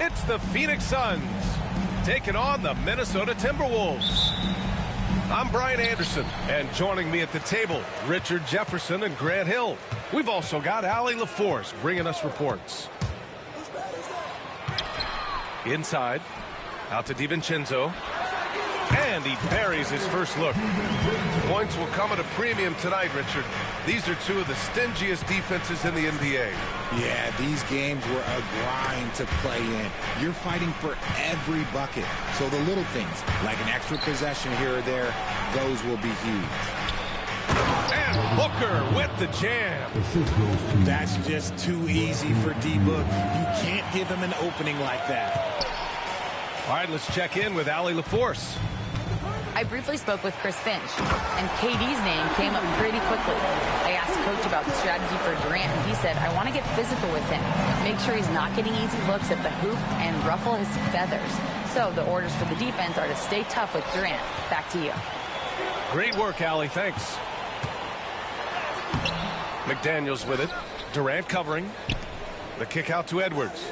It's the Phoenix Suns taking on the Minnesota Timberwolves. I'm Brian Anderson, and joining me at the table, Richard Jefferson and Grant Hill. We've also got Allie LaForce bringing us reports. Inside, out to DiVincenzo, and he buries his first look. Points will come at a premium tonight, Richard. These are two of the stingiest defenses in the NBA. Yeah, these games were a grind to play in. You're fighting for every bucket. So the little things, like an extra possession here or there, those will be huge. And Booker with the jam. That's just too easy for D-Book. You can't give him an opening like that. All right, let's check in with Allie LaForce. I briefly spoke with Chris Finch, and KD's name came up pretty quickly. I asked Coach about the strategy for Durant, and he said, I want to get physical with him, make sure he's not getting easy looks at the hoop, and ruffle his feathers. So the orders for the defense are to stay tough with Durant. Back to you. Great work, Allie. Thanks. McDaniels with it. Durant covering. The kick out to Edwards.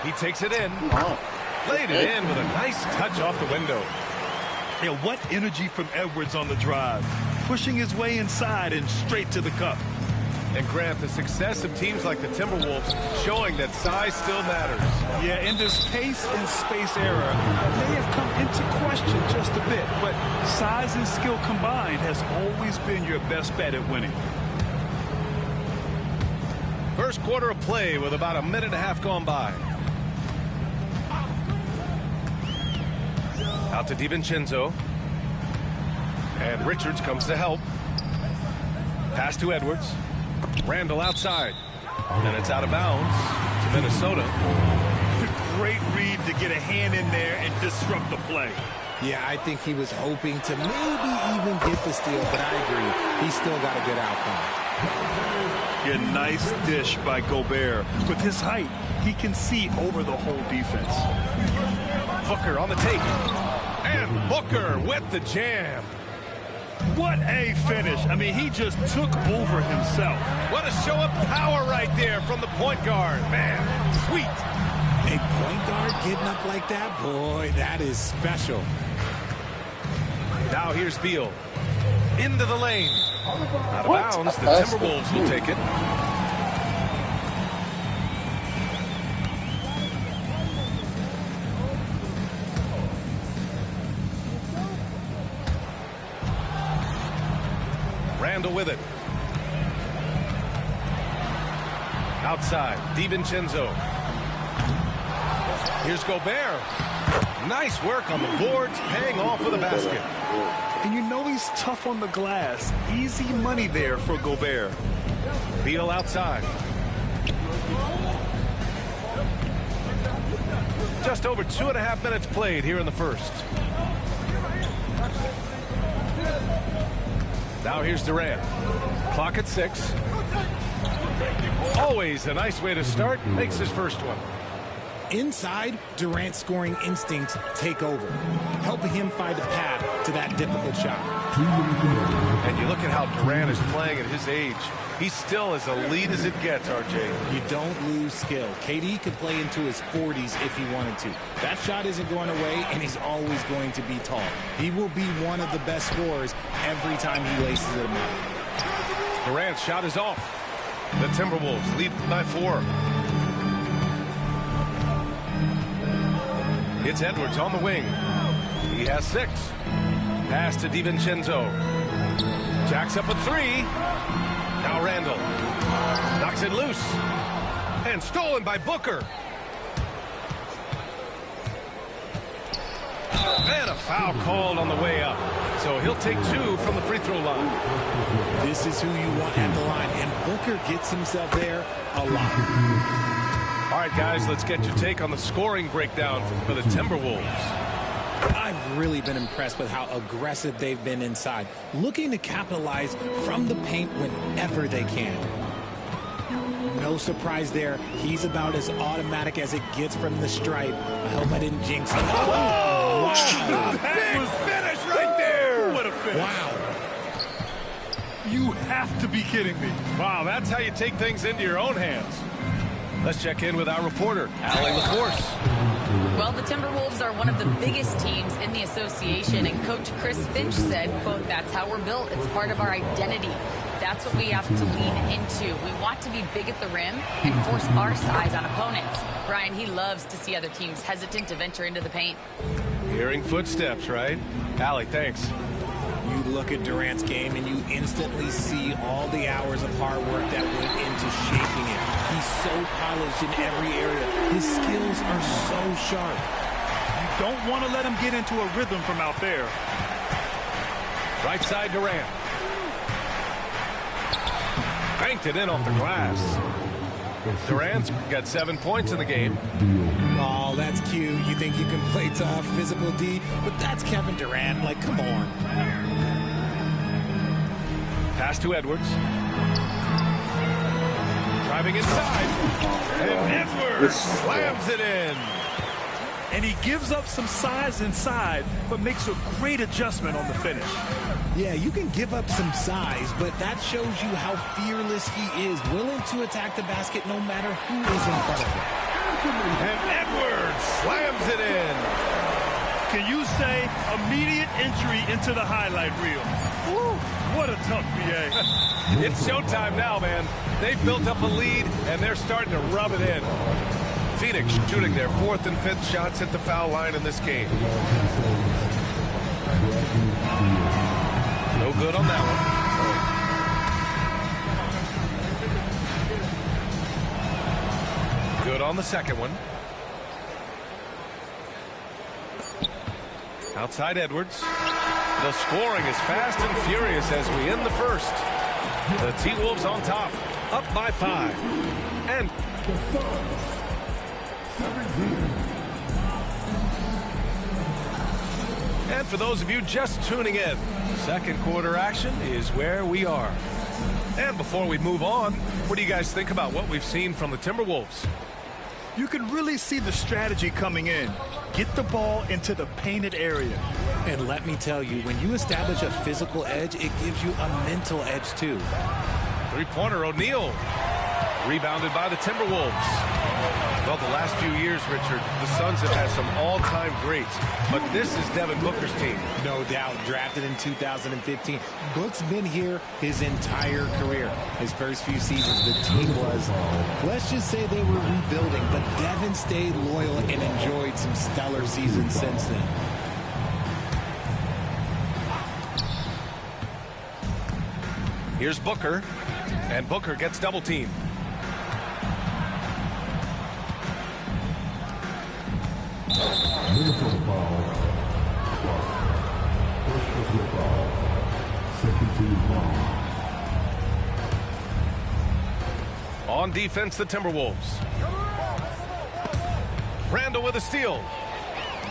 He takes it in. Laid it in with a nice touch off the window. Yeah, what energy from Edwards on the drive. Pushing his way inside and straight to the cup. And Grant, the success of teams like the Timberwolves showing that size still matters. Yeah, in this pace and space era, they have come into question just a bit. But size and skill combined has always been your best bet at winning. First quarter of play with about a minute and a half gone by. Out to DiVincenzo. And Richards comes to help. Pass to Edwards. Randall outside. And it's out of bounds to Minnesota. Great read to get a hand in there and disrupt the play. Yeah, I think he was hoping to maybe even get the steal, but I agree. He's still got a good outcome. Yeah, nice dish by Gobert. With his height, he can see over the whole defense. Booker on the take. And Booker with the jam. What a finish. I mean, he just took over himself. What a show of power right there from the point guard. Man, sweet. A point guard getting up like that? Boy, that is special. Now here's Beal. Into the lane. Out of bounds. The Timberwolves will take it. Randall with it. Outside, DiVincenzo. Here's Gobert. Nice work on the boards, paying off with a basket. And you know he's tough on the glass. Easy money there for Gobert. Beal outside. Just over 2.5 minutes played here in the first. Now here's Durant. Clock at 6. Always a nice way to start. Makes his first one. Inside, Durant's scoring instincts take over, helping him find a path to that difficult shot. And you look at how Durant is playing at his age. He's still as elite as it gets, RJ. You don't lose skill. KD could play into his 40s if he wanted to. That shot isn't going away, and he's always going to be tall. He will be one of the best scorers every time he laces it up. Durant's shot is off. The Timberwolves lead by 4. It's Edwards on the wing. He has 6. Pass to DiVincenzo. Jacks up a 3. Now Randall. Knocks it loose. And stolen by Booker. And a foul called on the way up. So he'll take 2 from the free throw line. This is who you want at the line. And Booker gets himself there a lot. All right, guys, let's get your take on the scoring breakdown for the Timberwolves. I've really been impressed with how aggressive they've been inside, looking to capitalize from the paint whenever they can. No surprise there. He's about as automatic as it gets from the stripe. I hope I didn't jinx him. Oh, wow. Big finish right there. What a finish. Wow. You have to be kidding me. Wow, that's how you take things into your own hands. Let's check in with our reporter, Allie LaForce. Well, the Timberwolves are one of the biggest teams in the association, and Coach Chris Finch said, quote, "That's how we're built. It's part of our identity. That's what we have to lean into. We want to be big at the rim and force our size on opponents." Brian, he loves to see other teams hesitant to venture into the paint. Hearing footsteps, right? Allie, thanks. You look at Durant's game and you instantly see all the hours of hard work that went into shaping it. He's so polished in every area. His skills are so sharp. You don't want to let him get into a rhythm from out there. Right side Durant. Banked it in off the glass. Durant's got 7 points in the game. Oh, that's cute. You think you can play tough, physical D, but that's Kevin Durant. Like, come on. Pass to Edwards. Driving inside. And Edwards slams it in. And he gives up some size inside, but makes a great adjustment on the finish. Yeah, you can give up some size, but that shows you how fearless he is, willing to attack the basket no matter who is in front of him. And Edwards slams it in. Can you say immediate entry into the highlight reel? Woo, what a tough BA. It's showtime now, man. They've built up a lead, and they're starting to rub it in. Phoenix shooting their 4th and 5th shots at the foul line in this game. No good on that one. Good on the second one. Outside Edwards. The scoring is fast and furious as we end the first. The T-Wolves on top, up by 5. And for those of you just tuning in, second quarter action is where we are. And before we move on, what do you guys think about what we've seen from the Timberwolves? You can really see the strategy coming in. Get the ball into the painted area. And let me tell you, when you establish a physical edge, it gives you a mental edge too. Three-pointer O'Neal. Rebounded by the Timberwolves. Well, the last few years, Richard, the Suns have had some all-time greats, but this is Devin Booker's team. No doubt, drafted in 2015. Book's been here his entire career. His first few seasons, the team was, let's just say they were rebuilding, but Devin stayed loyal and enjoyed some stellar seasons since then. Here's Booker, and Booker gets double-teamed. On defense, the Timberwolves. Randall with a steal.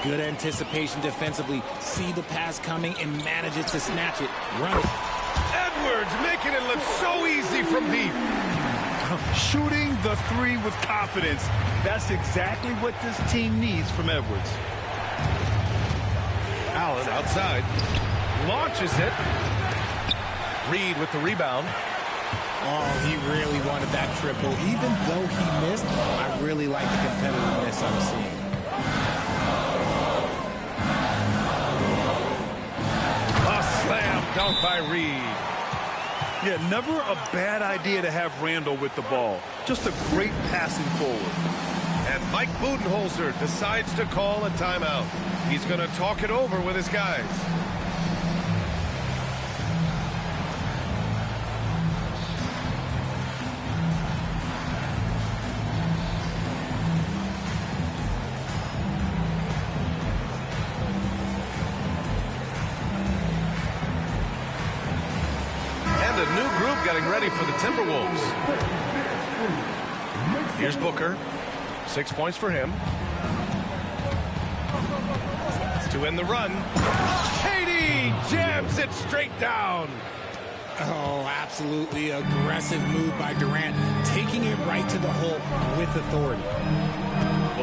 Good anticipation defensively. See the pass coming and manages to snatch it. Run it. Edwards making it look so easy from deep. Shooting the three with confidence. That's exactly what this team needs from Edwards. Allen outside. Launches it. Reed with the rebound. Oh, he really wanted that triple. Even though he missed, I really like the competitiveness I'm seeing. A slam dunk by Reed. Yeah, never a bad idea to have Randall with the ball. Just a great passing forward. And Mike Budenholzer decides to call a timeout. He's going to talk it over with his guys. And a new group getting ready for the Timberwolves. Here's Booker. 6 points for him. To end the run. KD jams it straight down. Oh, absolutely aggressive move by Durant, taking it right to the hole with authority.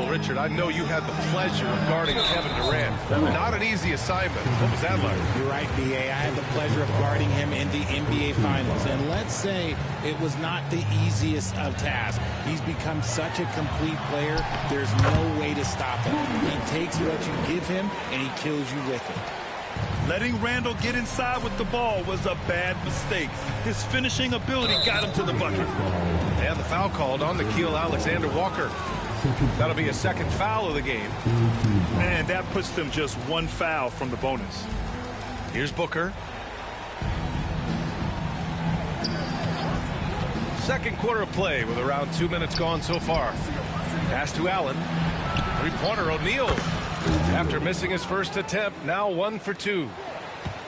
Well, Richard, I know you had the pleasure of guarding Kevin Durant. Not an easy assignment. What was that like? You're right, B.A. I had the pleasure of guarding him in the NBA Finals. And let's say it was not the easiest of tasks. He's become such a complete player, there's no way to stop him. He takes what you give him, and he kills you with it. Letting Randall get inside with the ball was a bad mistake. His finishing ability got him to the bucket. And the foul called on Nickeil Alexander-Walker. That'll be a second foul of the game. And that puts them just one foul from the bonus. Here's Booker. Second quarter of play with around 2 minutes gone so far. Pass to Allen. Three-pointer O'Neal. After missing his first attempt, now 1 for 2.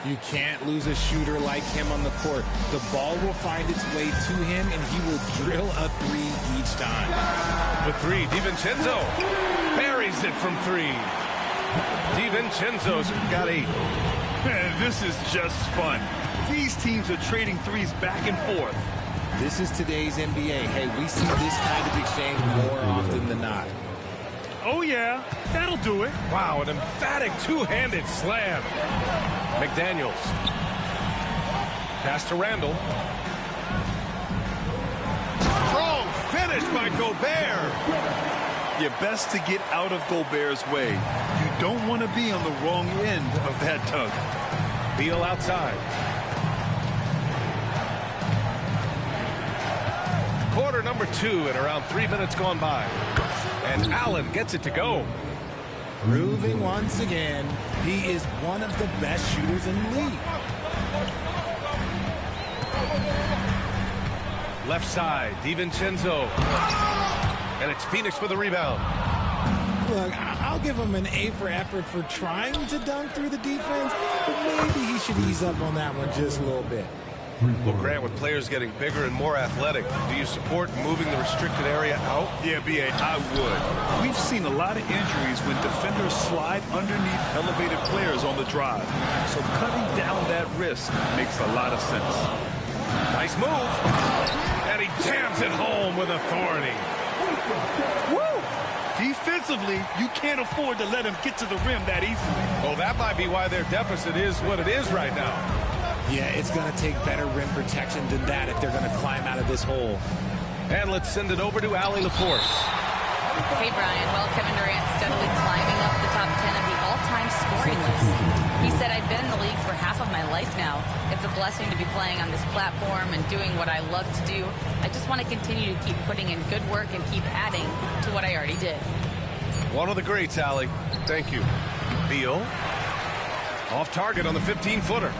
You can't lose a shooter like him on the court. The ball will find its way to him, and he will drill a three each time. The three, DiVincenzo buries it from 3. DiVincenzo's got 8. Man, this is just fun. These teams are trading threes back and forth. This is today's NBA. Hey, we see this kind of exchange more often than not. Oh, yeah, that'll do it. Wow, an emphatic two-handed slam. McDaniels. Pass to Randall. Strong finish by Gobert. You're best to get out of Gobert's way. You don't want to be on the wrong end of that tug. Beal outside. Quarter number 2 and around 3 minutes gone by. And Allen gets it to go. Proving once again, he is one of the best shooters in the league. Left side, DiVincenzo. And it's Phoenix with the rebound. Look, I'll give him an A for effort for trying to dunk through the defense, but maybe he should ease up on that one just a little bit. Well, Grant, with players getting bigger and more athletic, do you support moving the restricted area out? Yeah, B.A., I would. We've seen a lot of injuries when defenders slide underneath elevated players on the drive. So cutting down that risk makes a lot of sense. Nice move. And he jams it home with authority. Woo! Defensively, you can't afford to let him get to the rim that easily. Well, that might be why their deficit is what it is right now. Yeah, it's going to take better rim protection than that if they're going to climb out of this hole. And let's send it over to Allie LaForce. Hey, Brian. Well, Kevin Durant steadily climbing up the top 10 of the all-time scoring list. He said, I've been in the league for half of my life now. It's a blessing to be playing on this platform and doing what I love to do. I just want to continue to keep putting in good work and keep adding to what I already did. One of the greats, Allie. Thank you. Beal. Off target on the 15-footer.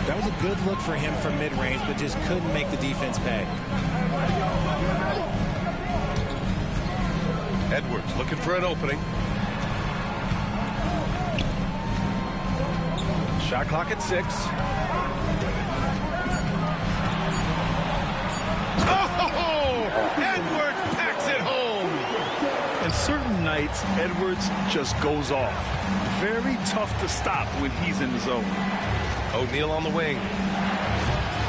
That was a good look for him from mid-range, but just couldn't make the defense pay. Edwards looking for an opening. Shot clock at 6. Oh! Edwards packs it home! And certain nights, Edwards just goes off. Very tough to stop when he's in the zone. O'Neal on the wing.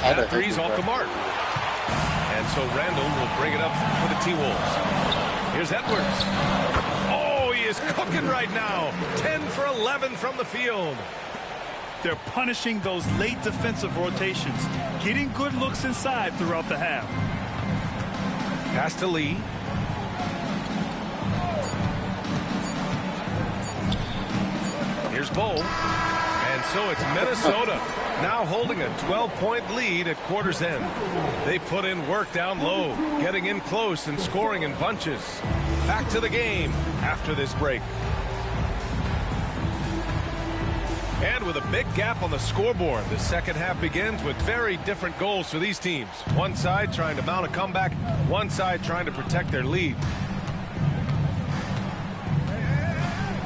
That three's off the mark. And so Randall will bring it up for the T-Wolves. Here's Edwards. Oh, he is cooking right now. 10 for 11 from the field. They're punishing those late defensive rotations, getting good looks inside throughout the half. Pass to Lee. Here's Bowl. And so it's Minnesota now holding a 12-point lead at quarter's end. They put in work down low, getting in close and scoring in bunches. Back to the game after this break. And with a big gap on the scoreboard, the second half begins with very different goals for these teams. One side trying to mount a comeback, one side trying to protect their lead.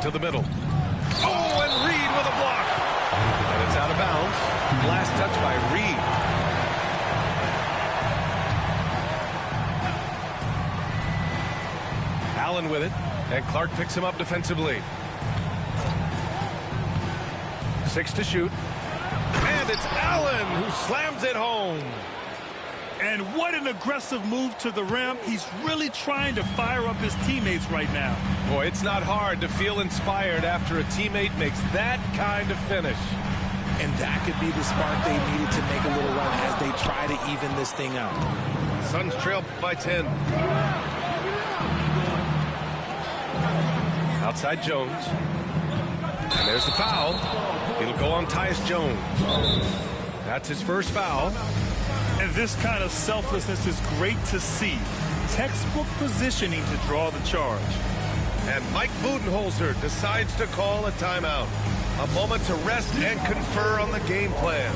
To the middle. Oh, and Reed with a block. And it's out of bounds. Last touch by Reed. Allen with it, and Clark picks him up defensively. 6 to shoot. And it's Allen who slams it home. And what an aggressive move to the rim. He's really trying to fire up his teammates right now. Boy, it's not hard to feel inspired after a teammate makes that kind of finish. And that could be the spark they needed to make a little run as they try to even this thing up. Suns trail by 10. Outside Jones. And there's the foul. It'll go on Tyus Jones. That's his first foul. And this kind of selflessness is great to see. Textbook positioning to draw the charge. And Mike Budenholzer decides to call a timeout. A moment to rest and confer on the game plan.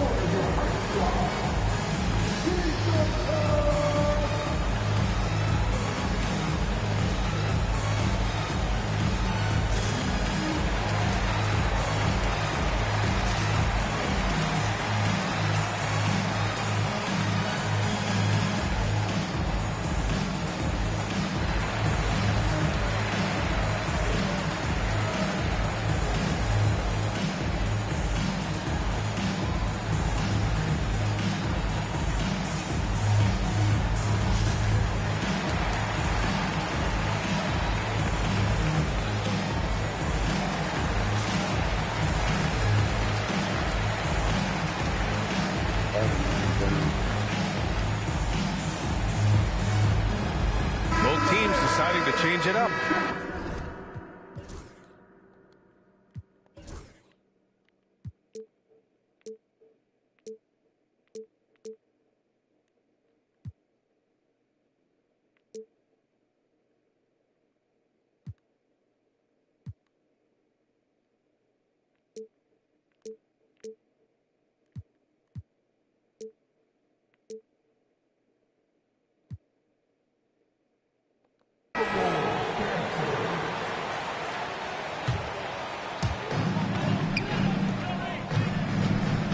Both teams deciding to change it up.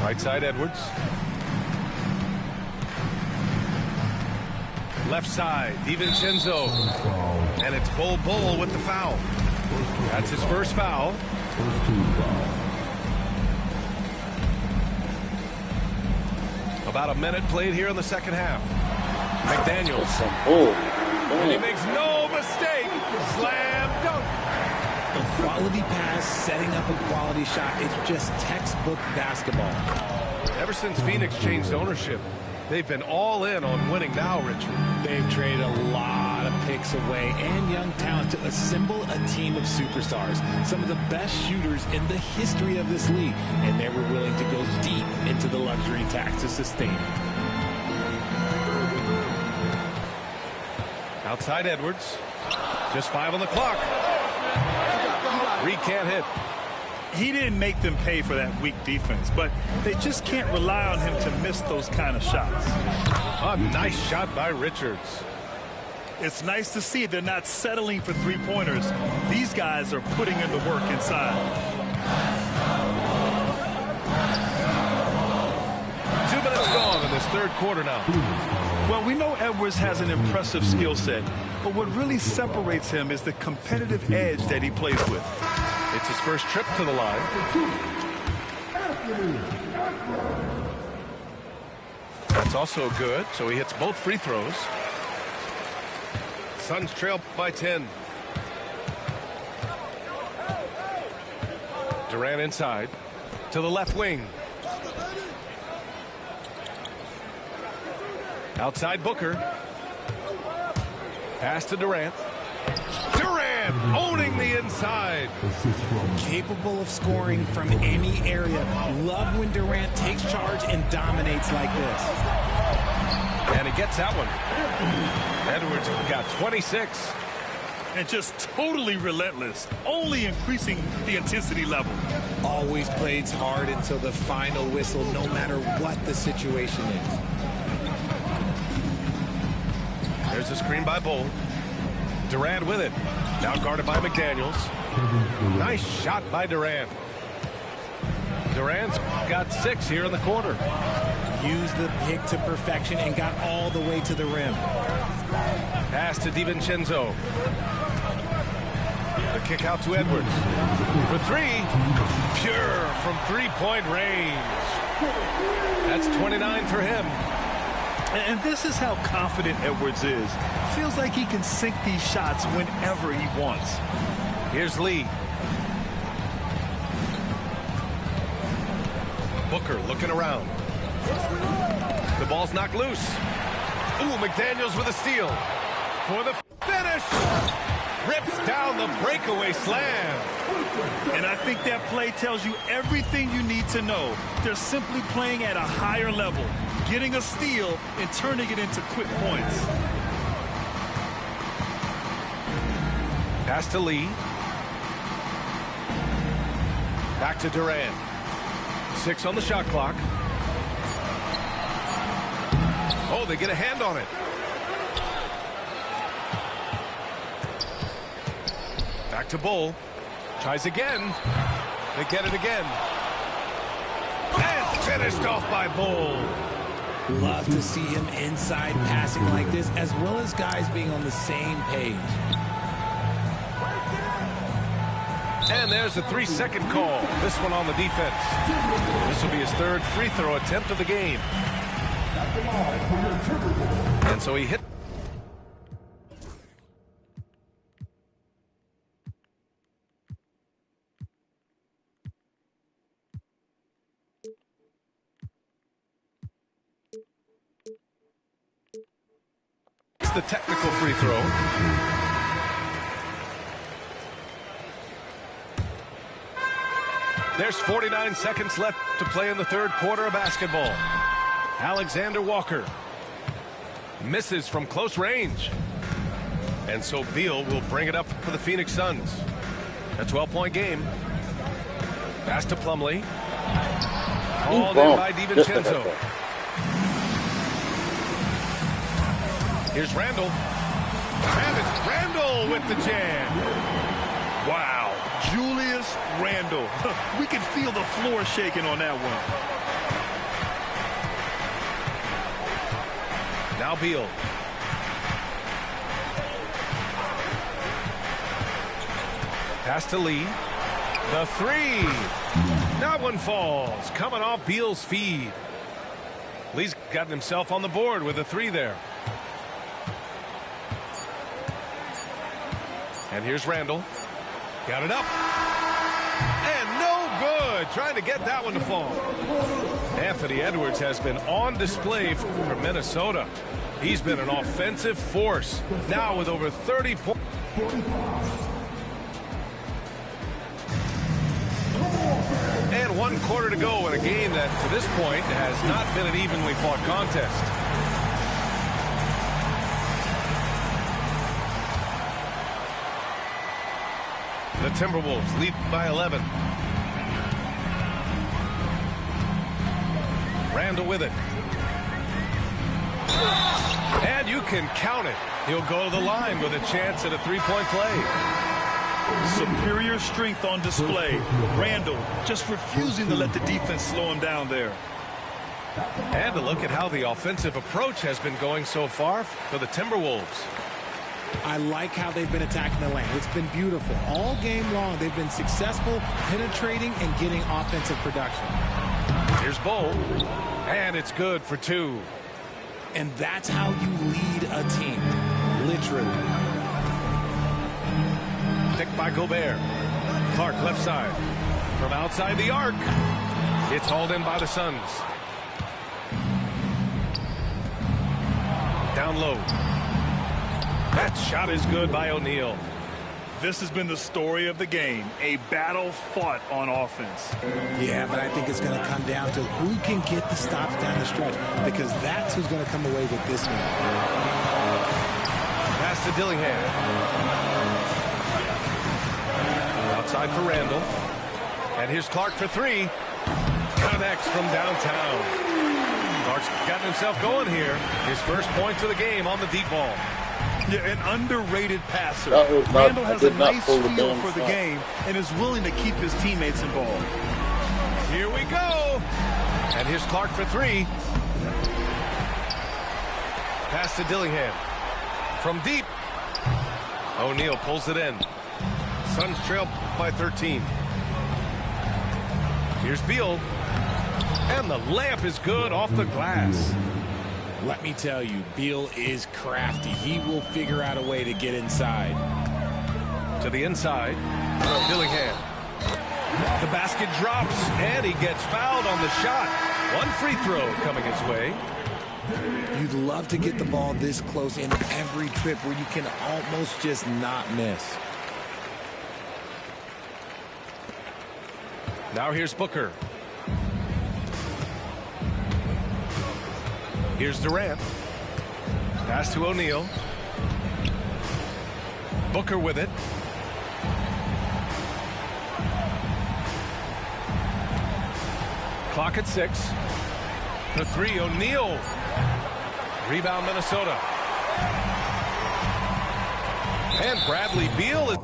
Right side Edwards. Left side DiVincenzo. And it's Bol with the foul. That's his first foul. About a minute played here in the second half. McDaniels. And he makes no mistake. Slam dunk. A quality pass, setting up a quality shot. It's just textbook basketball. Ever since Phoenix changed ownership, they've been all in on winning now, Richard. They've traded a lot of picks away and young talent to assemble a team of superstars. Some of the best shooters in the history of this league. And they were willing to go deep into the luxury tax to sustain it. Outside Edwards. Just 5 on the clock. Reed can't hit. He didn't make them pay for that weak defense, but they just can't rely on him to miss those kind of shots. A nice shot by Richards. It's nice to see they're not settling for three-pointers. These guys are putting in the work inside. 2 minutes gone in this third quarter now. Well, we know Edwards has an impressive skill set, but what really separates him is the competitive edge that he plays with. It's his first trip to the line. That's also good, so he hits both free throws. Suns trail by 10. Durant inside to the left wing. Outside Booker. Pass to Durant. Durant owning the inside. Capable of scoring from any area. Love when Durant takes charge and dominates like this. And he gets that one. Edwards got 26. And just totally relentless, only increasing the intensity level. Always plays hard until the final whistle, no matter what the situation is. There's a screen by Bol. Durant with it. Now guarded by McDaniels. Nice shot by Durant. Durant's got 6 here in the quarter. Used the pick to perfection and got all the way to the rim. Pass to DiVincenzo. The kick out to Edwards. For 3. Pure from three-point range. That's 29 for him. And this is how confident Edwards is. Feels like he can sink these shots whenever he wants. Here's Lee. Booker looking around. The ball's knocked loose. Ooh, McDaniels with a steal. For the finish. Rips down the breakaway slam. And I think that play tells you everything you need to know. They're simply playing at a higher level, getting a steal and turning it into quick points. Pass to Lee. Back to Durant. 6 on the shot clock. Oh, they get a hand on it. Back to Bull. Tries again. They get it again. And finished off by Bull. Love to see him inside passing like this, as well as guys being on the same page. And there's a 3-second call. This one on the defense. This will be his 3rd free throw attempt of the game. And so he hit. It's the technical free throw. There's 49 seconds left to play in the 3rd quarter of basketball. Alexander Walker misses from close range. And so Beal will bring it up for the Phoenix Suns. A 12-point game. Pass to Plumlee. Hauled in by DiVincenzo. Here's Randall. And it's Randall with the jam. Wow. Julius Randle. We can feel the floor shaking on that one. Now Beal. Pass to Lee. The 3. That one falls. Coming off Beal's feed. Lee's gotten himself on the board with a 3 there. And here's Randall. Got it up. And no good. Trying to get that one to fall. Anthony Edwards has been on display for Minnesota. He's been an offensive force. Now with over 30 points. And 1 quarter to go in a game that, to this point, has not been an evenly fought contest. The Timberwolves lead by 11. Randall with it. And you can count it. He'll go to the line with a chance at a 3-point play. Superior strength on display. Randall just refusing to let the defense slow him down there. And a look at how the offensive approach has been going so far for the Timberwolves. I like how they've been attacking the lane. It's been beautiful. All game long, they've been successful penetrating and getting offensive production. Here's Bull. And it's good for 2. And that's how you lead a team. Literally. Picked by Gobert. Clark left side. From outside the arc. It's hauled in by the Suns. Down low. That shot is good by O'Neal. This has been the story of the game. A battle fought on offense. Yeah, but I think it's going to come down to who can get the stops down the stretch, because that's who's going to come away with this one. Pass to Dillingham. Outside for Randall. And here's Clark for 3. Connects from downtown. Clark's gotten himself going here. His first points of the game on the deep ball. Yeah, an underrated passer. Randall has a nice feel for the game and is willing to keep his teammates involved. Here we go. And here's Clark for 3. Pass to Dillingham. From deep. O'Neal pulls it in. Suns trail by 13. Here's Beal. And the layup is good off the glass. Let me tell you, Beal is crafty. He will figure out a way to get inside. To the inside. Dillingham. The basket drops, and he gets fouled on the shot. One free throw coming his way. You'd love to get the ball this close in every trip where you can almost just not miss. Now here's Booker. Here's Durant. Pass to O'Neal. Booker with it. Clock at 6. The three, O'Neal. Rebound, Minnesota. And Bradley Beal is...